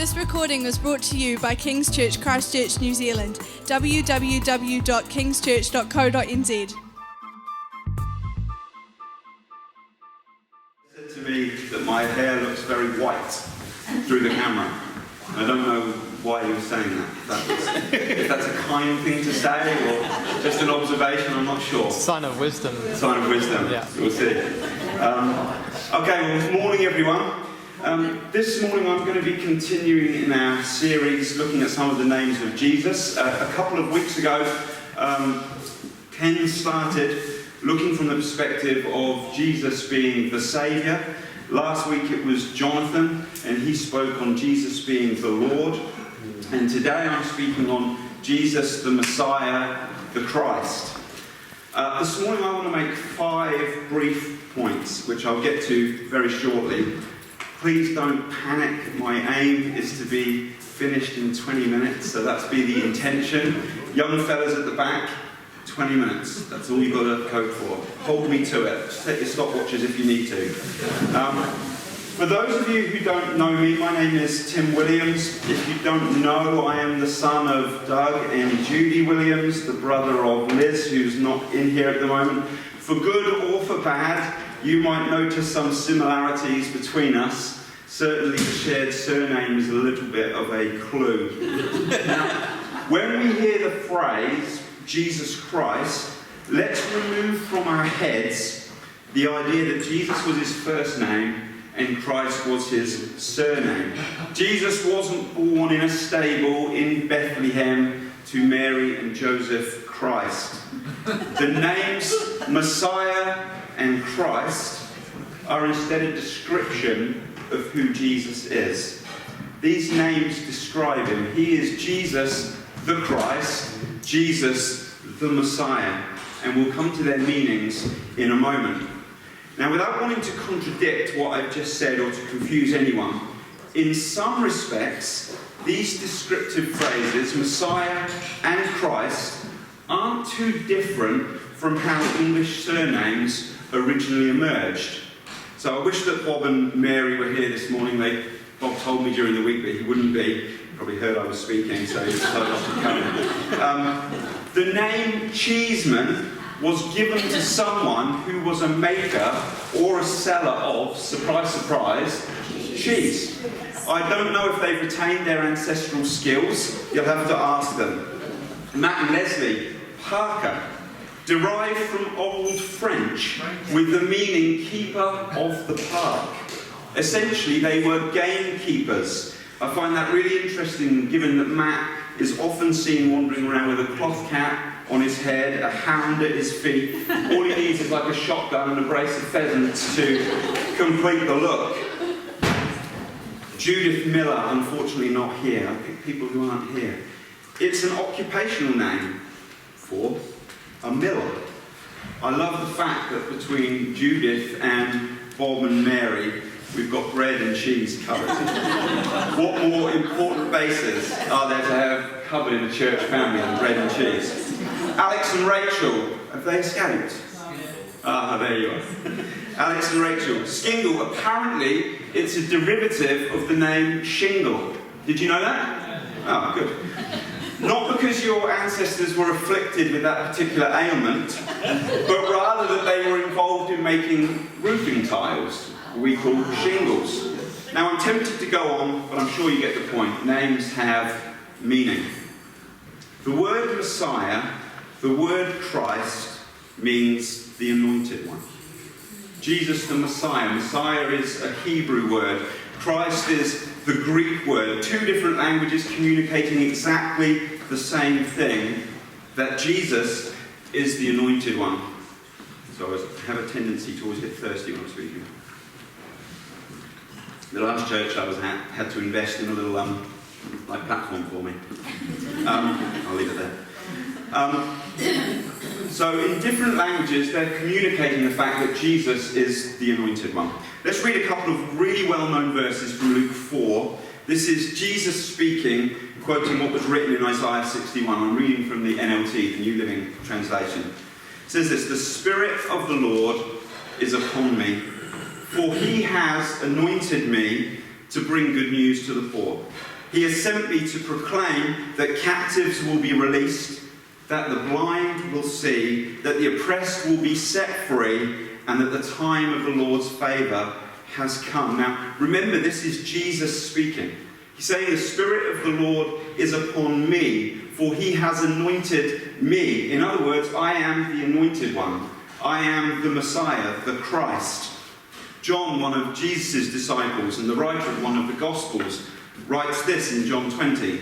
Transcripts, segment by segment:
This recording was brought to you by King's Church Christchurch, New Zealand. www.kingschurch.co.nz. Said to me that my hair looks very white through the camera. I don't know why you were saying that. If that's a kind thing to say or just an observation, I'm not sure. Sign of wisdom. Sign of wisdom, Yeah. We'll see. Okay, well, morning everyone. This morning I'm going to be continuing in our series looking at some of the names of Jesus. A couple of weeks ago, Ken started looking from the perspective of Jesus being the Saviour. Last week it was Jonathan, and he spoke on Jesus being the Lord. And today I'm speaking on Jesus the Messiah, the Christ. This morning I want to make 5 brief points, which I'll get to very shortly. Please don't panic. My aim is to be finished in 20 minutes, so that's be the intention. Young fellas at the back, 20 minutes. That's all you've got to code for. Hold me to it. Set your stopwatches if you need to. For those of you who don't know me, my name is Tim Williams. If you don't know, I am the son of Doug and Judy Williams, the brother of Liz, who's not in here at the moment. For good or for bad, you might notice some similarities between us. Certainly the shared surname is a little bit of a clue. Now, when we hear the phrase, Jesus Christ, let's remove from our heads the idea that Jesus was his first name and Christ was his surname. Jesus wasn't born in a stable in Bethlehem to Mary and Joseph Christ. The names Messiah and Christ are instead a description of who Jesus is. These names describe him. He is Jesus the Christ, Jesus the Messiah, and we'll come to their meanings in a moment. Now, without wanting to contradict what I've just said or to confuse anyone, in some respects, these descriptive phrases, Messiah and Christ, aren't too different from how English surnames originally emerged. So I wish that Bob and Mary were here this morning. Bob told me during the week that he wouldn't be. Probably heard I was speaking, so he decided not to come. The name Cheeseman was given to someone who was a maker or a seller of, surprise, surprise, cheese. I don't know if they've retained their ancestral skills. You'll have to ask them. Matt and Leslie, Parker, derived from Old French with the meaning keeper of the park. Essentially, they were gamekeepers. I find that really interesting, given that Matt is often seen wandering around with a cloth cap on his head, a hound at his feet. All he needs is like a shotgun and a brace of pheasants to complete the look. Judith Miller, unfortunately not here. I pick people who aren't here. It's an occupational name for a miller. I love the fact that between Judith and Bob and Mary, we've got bread and cheese covered. What more important bases are there to have covered in a church family than bread and cheese? Alex and Rachel, have they escaped? Ah, there you are. Alex and Rachel. Skingle, apparently it's a derivative of the name shingle. Did you know that? Oh, good. Not because your ancestors were afflicted with that particular ailment, but rather that they were involved in making roofing tiles, we call shingles. Now I'm tempted to go on, but I'm sure you get the point. Names have meaning. The word Messiah, the word Christ, means the anointed one. Jesus the Messiah. Messiah is a Hebrew word. Christ is the Greek word. 2 different languages communicating exactly the same thing, that Jesus is the anointed one. So I have a tendency to always get thirsty when I'm speaking. The last church I was at had to invest in a little platform for me. I'll leave it there. So in different languages, they're communicating the fact that Jesus is the anointed one. Let's read a couple of really well-known verses from Luke 4. This is Jesus speaking, quoting what was written in Isaiah 61. I'm reading from the NLT, the New Living Translation. It says this: "The Spirit of the Lord is upon me, for he has anointed me to bring good news to the poor. He has sent me to proclaim that captives will be released, that the blind will see, that the oppressed will be set free, and that the time of the Lord's favour has come. Now, remember, this is Jesus speaking. He's saying, the Spirit of the Lord is upon me, for he has anointed me. In other words, I am the anointed one. I am the Messiah, the Christ. John, one of Jesus' disciples and the writer of one of the Gospels, writes this in John 20.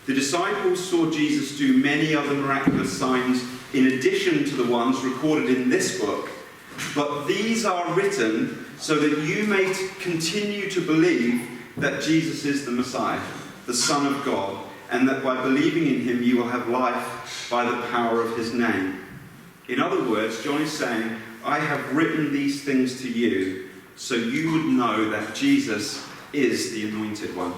The disciples saw Jesus do many other miraculous signs in addition to the ones recorded in this book, but these are written so that you may continue to believe that Jesus is the Messiah, the Son of God, and that by believing in him you will have life by the power of his name. In other words, John is saying, I have written these things to you so you would know that Jesus is the anointed one.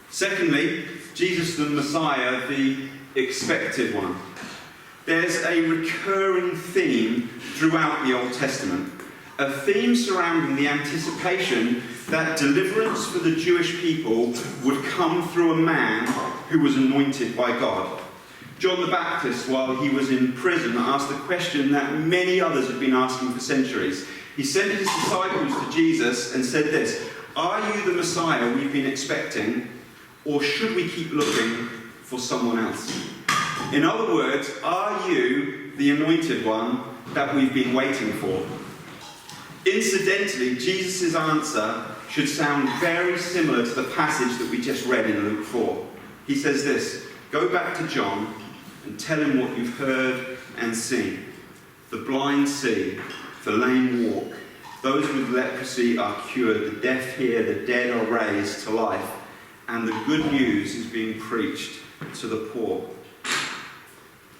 Secondly, Jesus the Messiah, the expected one. There's a recurring theme throughout the Old Testament, a theme surrounding the anticipation that deliverance for the Jewish people would come through a man who was anointed by God. John the Baptist, while he was in prison, asked the question that many others had been asking for centuries. He sent his disciples to Jesus and said this, are you the Messiah we've been expecting, or should we keep looking for someone else? In other words, are you the anointed one that we've been waiting for? Incidentally, Jesus' answer should sound very similar to the passage that we just read in Luke 4. He says this, go back to John and tell him what you've heard and seen. The blind see, the lame walk, those with leprosy are cured, the deaf hear, the dead are raised to life, and the good news is being preached to the poor.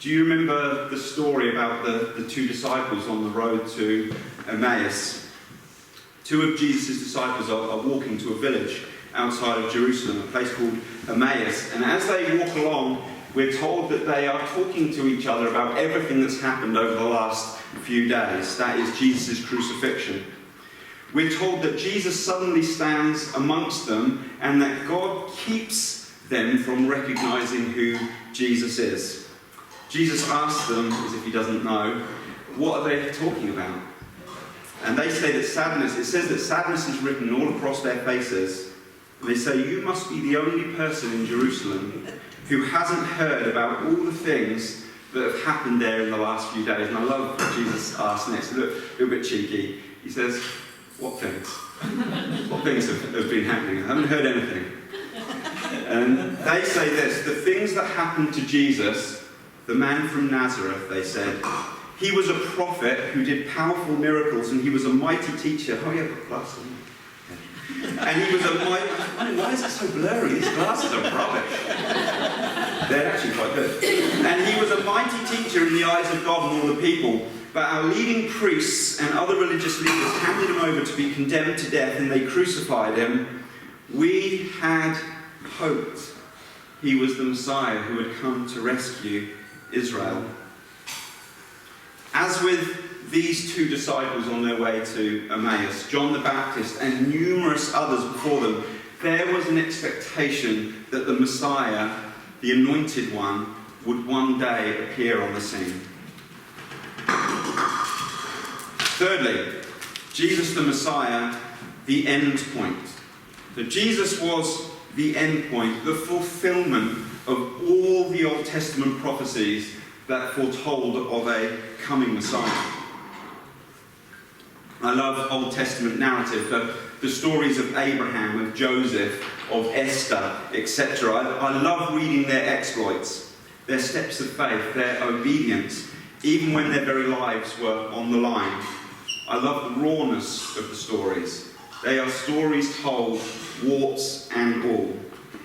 Do you remember the story about the two disciples on the road to Emmaus? Two of Jesus' disciples are walking to a village outside of Jerusalem, a place called Emmaus, and as they walk along, we're told that they are talking to each other about everything that's happened over the last few days. That is Jesus' crucifixion. We're told that Jesus suddenly stands amongst them and that God keeps them from recognizing who Jesus is. Jesus asks them, as if he doesn't know, what are they talking about? And they say that sadness, it says that sadness is written all across their faces. And they say, you must be the only person in Jerusalem who hasn't heard about all the things that have happened there in the last few days. And I love what Jesus asks next, a little bit cheeky. He says, what things? What things have been happening? I haven't heard anything. And they say this, the things that happened to Jesus, the man from Nazareth, they said, he was a prophet who did powerful miracles and he was a mighty teacher. Oh yeah, got glasses on. And he was a mighty... why is it so blurry? These glasses are rubbish. They're actually quite good. And he was a mighty teacher in the eyes of God and all the people. But our leading priests and other religious leaders handed him over to be condemned to death and they crucified him. We had hoped he was the Messiah who had come to rescue Israel. As with these two disciples on their way to Emmaus, John the Baptist and numerous others before them, there was an expectation that the Messiah, the anointed one, would one day appear on the scene. Thirdly, Jesus the Messiah, the end point. So Jesus was the end point, the fulfillment of all the Old Testament prophecies that foretold of a coming Messiah. I love Old Testament narrative, the stories of Abraham, of Joseph, of Esther, etc. I love reading their exploits, their steps of faith, their obedience, even when their very lives were on the line. I love the rawness of the stories. They are stories told, warts and all.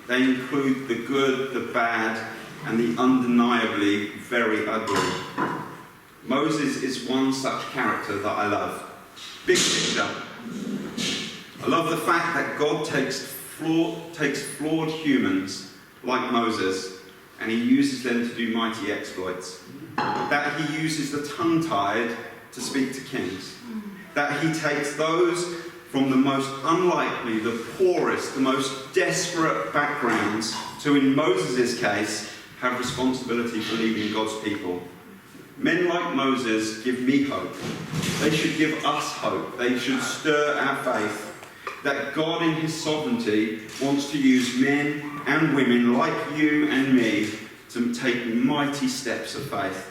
They include the good, the bad, and the undeniably very ugly. Moses is one such character that I love. Big picture. I love the fact that God takes flawed humans like Moses and he uses them to do mighty exploits. That he uses the tongue-tied to speak to kings. That he takes those from the most unlikely, the poorest, the most desperate backgrounds to, in Moses' case, have responsibility for leading God's people. Men like Moses give me hope. They should give us hope. They should stir our faith that God in his sovereignty wants to use men and women like you and me to take mighty steps of faith.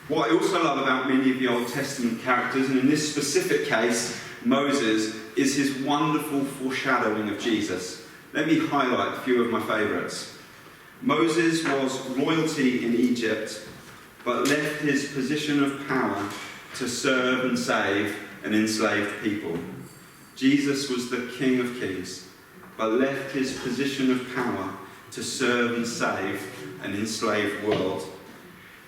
What I also love about many of the Old Testament characters, and in this specific case, Moses, is his wonderful foreshadowing of Jesus. Let me highlight a few of my favourites. Moses was royalty in Egypt, but left his position of power to serve and save an enslaved people. Jesus was the King of Kings, but left his position of power to serve and save an enslaved world.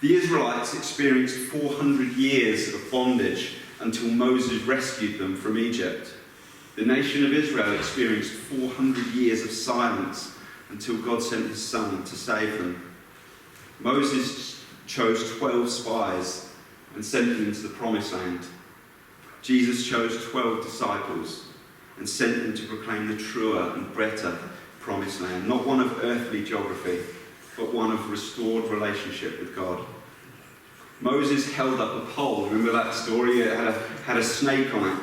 The Israelites experienced 400 years of bondage until Moses rescued them from Egypt. The nation of Israel experienced 400 years of silence until God sent his son to save them. Moses chose 12 spies and sent them into the promised land. Jesus chose 12 disciples and sent them to proclaim the truer and better promised land, not one of earthly geography, but one of restored relationship with God. Moses held up a pole. Remember that story? It had a snake on it,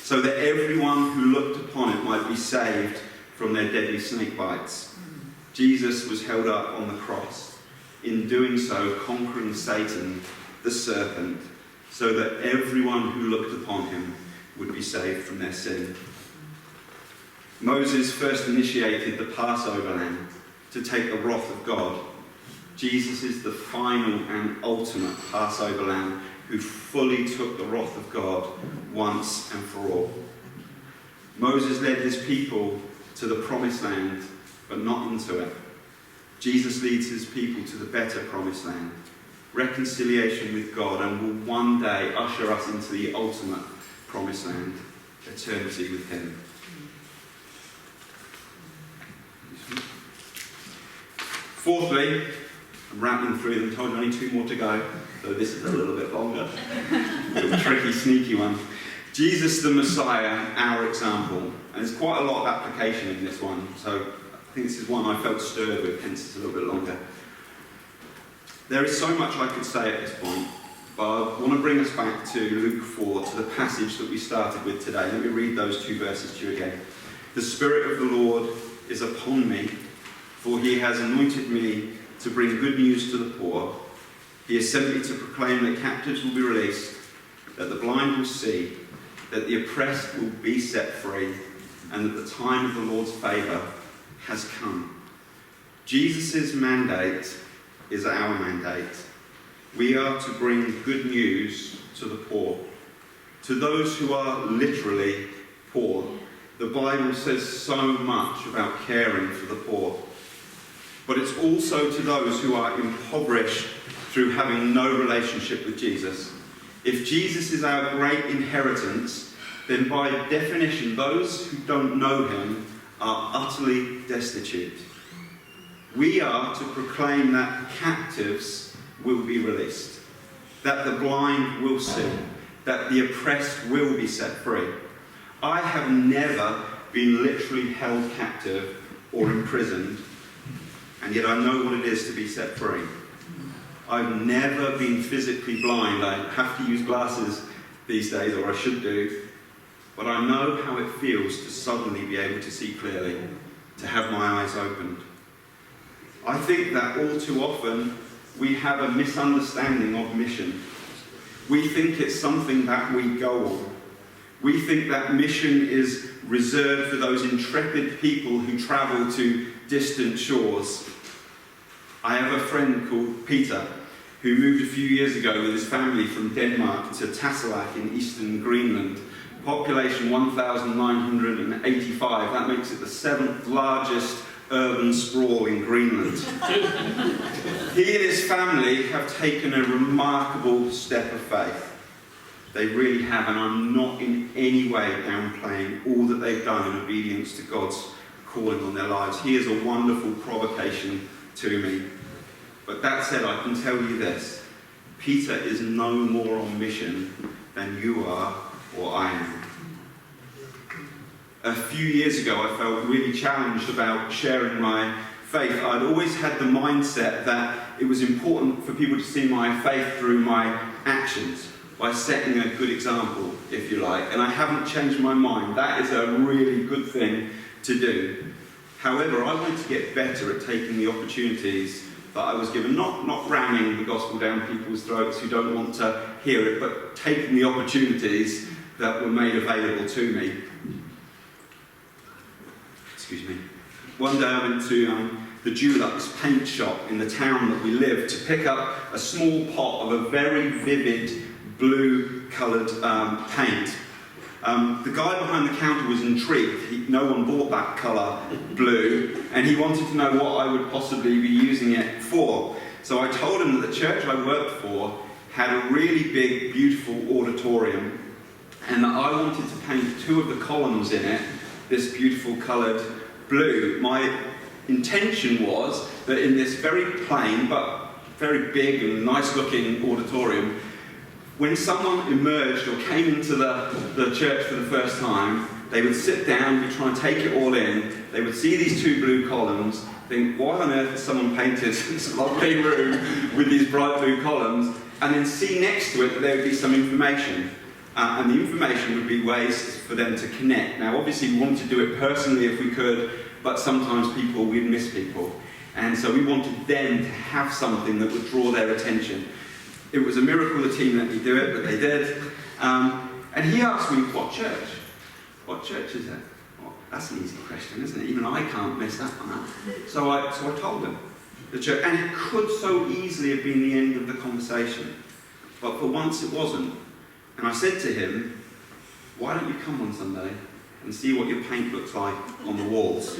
so that everyone who looked upon it might be saved from their deadly snake bites. Jesus was held up on the cross, in doing so conquering Satan, the serpent, so that everyone who looked upon him would be saved from their sin. Moses first initiated the Passover lamb to take the wrath of God. Jesus is the final and ultimate Passover lamb who fully took the wrath of God once and for all. Moses led his people to the promised land, but not into it. Jesus leads his people to the better promised land, reconciliation with God, and will one day usher us into the ultimate promised land, eternity with him. Fourthly, I'm rattling through them, told you only 2 more to go, so this is a little bit longer. A little tricky, sneaky one. Jesus the Messiah, our example. And there's quite a lot of application in this one, so I think this is one I felt stirred with, hence it's a little bit longer. There is so much I could say at this point, but I want to bring us back to Luke 4, to the passage that we started with today. Let me read those 2 verses to you again. The Spirit of the Lord is upon me, for he has anointed me to bring good news to the poor. He has sent me to proclaim that captives will be released, that the blind will see, that the oppressed will be set free, and that the time of the Lord's favour has come. Jesus' mandate is our mandate. We are to bring good news to the poor, to those who are literally poor. The Bible says so much about caring for the poor. But it's also to those who are impoverished through having no relationship with Jesus. If Jesus is our great inheritance, then by definition, those who don't know him are utterly destitute. We are to proclaim that captives will be released, that the blind will see, that the oppressed will be set free. I have never been literally held captive or imprisoned, and yet I know what it is to be set free. I've never been physically blind. I have to use glasses these days, or I should do. But I know how it feels to suddenly be able to see clearly, to have my eyes opened. I think that all too often we have a misunderstanding of mission. We think it's something that we go on. We think that mission is reserved for those intrepid people who travel to distant shores. I have a friend called Peter who moved a few years ago with his family from Denmark to Tasselak in eastern Greenland. Population 1,985. That makes it the 7th largest urban sprawl in Greenland. He and his family have taken a remarkable step of faith. They really have, and I'm not in any way downplaying all that they've done in obedience to God's calling on their lives. He is a wonderful provocation to me. But that said, I can tell you this. Peter is no more on mission than you are or I am. a few years ago I felt really challenged about sharing my faith. I'd always had the mindset that it was important for people to see my faith through my actions, by setting a good example, if you like. And I haven't changed my mind. That is a really good thing to do. However, I want to get better at taking the opportunities that I was given, not ramming the gospel down people's throats who don't want to hear it, but taking the opportunities that were made available to me. Excuse me. One day I went to the Dulux paint shop in the town that we live to pick up a small pot of a very vivid blue-coloured paint. The guy behind the counter was intrigued. No one bought that colour, blue, and he wanted to know what I would possibly be using it for. So I told him that the church I worked for had a really big, beautiful auditorium, and that I wanted to paint 2 of the columns in it this beautiful coloured blue. My intention was that in this very plain but very big and nice-looking auditorium, when someone emerged or came into the church for the first time, they would sit down, we'd try and take it all in, they would see these 2 blue columns, think, why on earth has someone painted this lovely room with these bright blue columns, and then see next to it that there would be some information. And the information would be ways for them to connect. Now, obviously, we wanted to do it personally if we could, but sometimes we'd miss people. And so we wanted them to have something that would draw their attention. It was a miracle the team let me do it, but they did. And he asked me, what church? What church is it? Well, that's an easy question, isn't it? Even I can't mess that one up. So I told him the church, and it could so easily have been the end of the conversation. But for once it wasn't. And I said to him, why don't you come on Sunday and see what your paint looks like on the walls?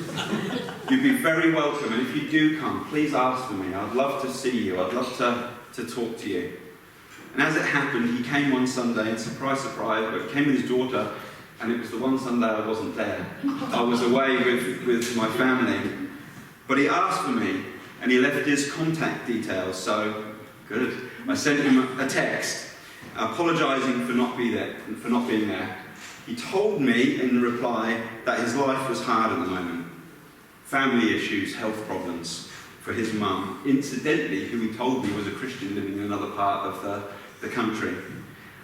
You'd be very welcome, and if you do come, please ask for me. I'd love to see you. I'd love to talk to you. And as it happened, he came one Sunday, and surprise, surprise, but he came with his daughter, and it was the one Sunday I wasn't there. I was away with my family. But he asked for me, and he left his contact details, so good. I sent him a text apologising for not being there. He told me in reply that his life was hard at the moment. Family issues, health problems for his mum, incidentally, who he told me was a Christian living in another part of the country.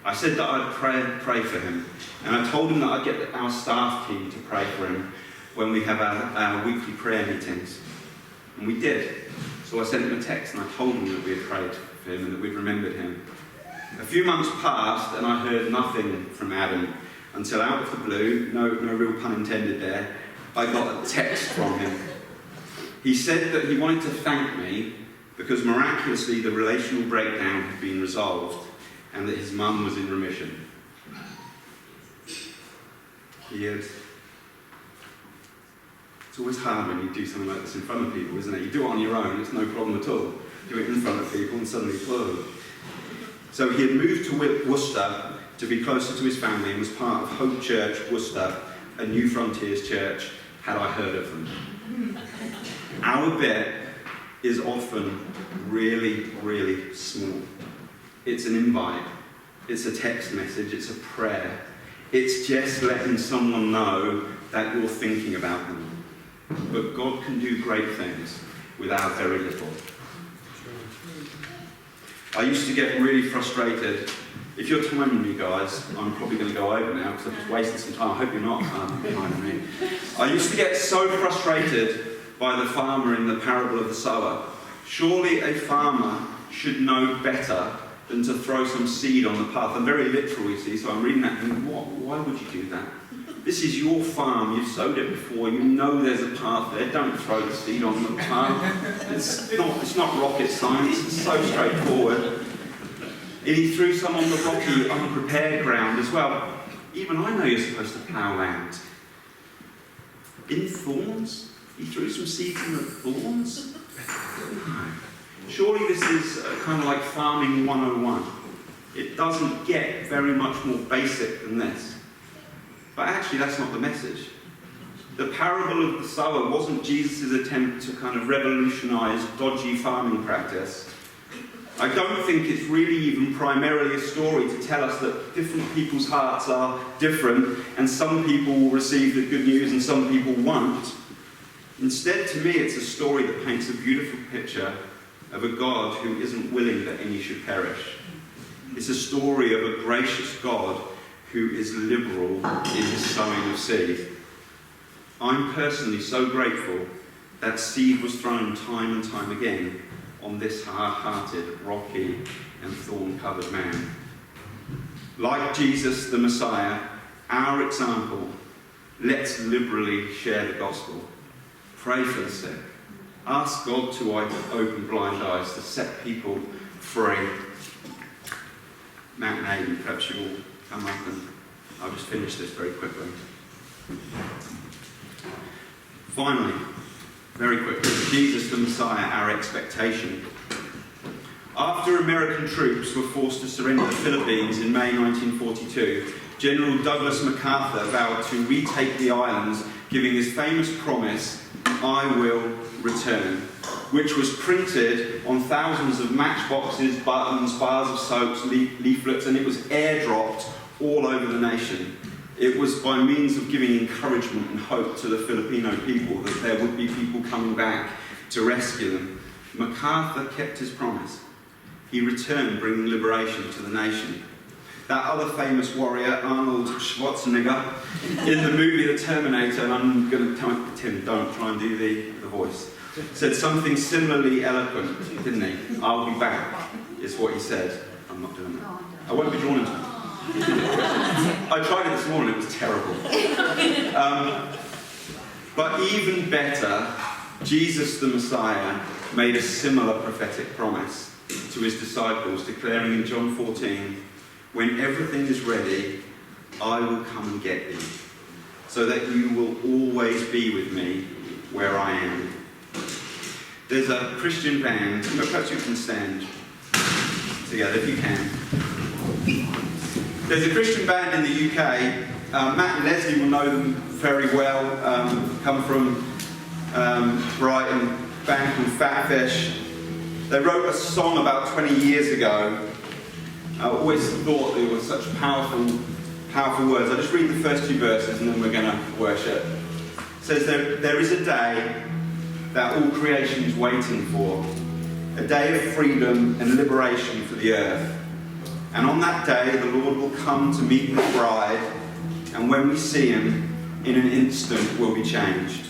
I said that I'd pray for him, and I told him that I'd get our staff team to pray for him when we have our weekly prayer meetings. And we did. So I sent him a text and I told him that we had prayed for him and that we'd remembered him. A few months passed and I heard nothing from Adam until out of the blue, no real pun intended there, I got a text from him. He said that he wanted to thank me because miraculously the relational breakdown had been resolved and that his mum was in remission. It's always hard when you do something like this in front of people, isn't it? You do it on your own, it's no problem at all. Do it in front of people and suddenly, whoa. So he had moved to Worcester to be closer to his family and was part of Hope Church, Worcester, a New Frontiers church, had I heard of them. Our bit is often really, really small. It's an invite, it's a text message, it's a prayer. It's just letting someone know that you're thinking about them. But God can do great things with our very little. I used to get really frustrated. If you're timing me, guys, I'm probably going to go over now because I've just wasted some time. I hope you're not timing me. I used to get so frustrated by the farmer in the parable of the sower. Surely a farmer should know better than to throw some seed on the path. I'm very literal, you see, so I'm reading that and why would you do that? This is your farm, you've sowed it before, you know there's a path there, don't throw the seed on the path. It's not rocket science, it's so straightforward. And he threw some on the rocky, unprepared ground as well. Even I know you're supposed to plough land. In thorns? He threw some seeds in the thorns? No. Surely this is kind of like farming 101. It doesn't get very much more basic than this. But actually, that's not the message. The parable of the sower wasn't Jesus' attempt to kind of revolutionise dodgy farming practice. I don't think it's really even primarily a story to tell us that different people's hearts are different and some people will receive the good news and some people won't. Instead, to me, it's a story that paints a beautiful picture of a God who isn't willing that any should perish. It's a story of a gracious God who is liberal in his sowing of seed. I'm personally so grateful that seed was thrown time and time again on this hard-hearted, rocky and thorn-covered man. Like Jesus the Messiah, our example, let's liberally share the gospel. Pray for the sick. Ask God to open blind eyes, to set people free. Matt and Aidan, perhaps you will come up and I'll just finish this very quickly. Finally, very quickly, Jesus the Messiah, our expectation. After American troops were forced to surrender the Philippines in May 1942, General Douglas MacArthur vowed to retake the islands, giving his famous promise, "I will return," which was printed on thousands of matchboxes, buttons, bars of soaps, leaflets, and it was airdropped all over the nation. It was by means of giving encouragement and hope to the Filipino people that there would be people coming back to rescue them. MacArthur kept his promise. He returned, bringing liberation to the nation. That other famous warrior, Arnold Schwarzenegger, in the movie The Terminator, and I'm going to tell Tim, don't try and do the voice, said something similarly eloquent, didn't he? "I'll be back," is what he said. I'm not doing that. I won't be drawn into it. I tried it this morning, it was terrible. But even better, Jesus the Messiah made a similar prophetic promise to his disciples, declaring in John 14, "When everything is ready, I will come and get you, so that you will always be with me where I am." There's a Christian band, perhaps you can stand together if you can. There's a Christian band in the UK. Matt and Leslie will know them very well. Come from Brighton, a band called Fat Fish. They wrote a song about 20 years ago. I always thought they were such powerful words. I'll just read the first two verses and then we're going to worship. It says, there is a day that all creation is waiting for, a day of freedom and liberation for the earth. And on that day, the Lord will come to meet his bride, and when we see him, in an instant we'll be changed.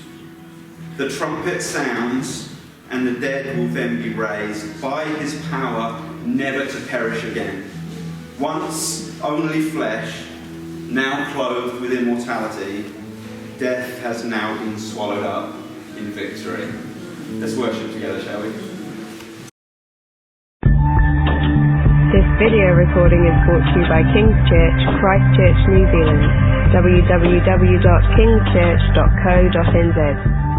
The trumpet sounds, and the dead will then be raised by his power, never to perish again. Once only flesh, now clothed with immortality, death has now been swallowed up in victory. Let's worship together, shall we? This video recording is brought to you by King's Church, Christchurch, New Zealand. www.kingschurch.co.nz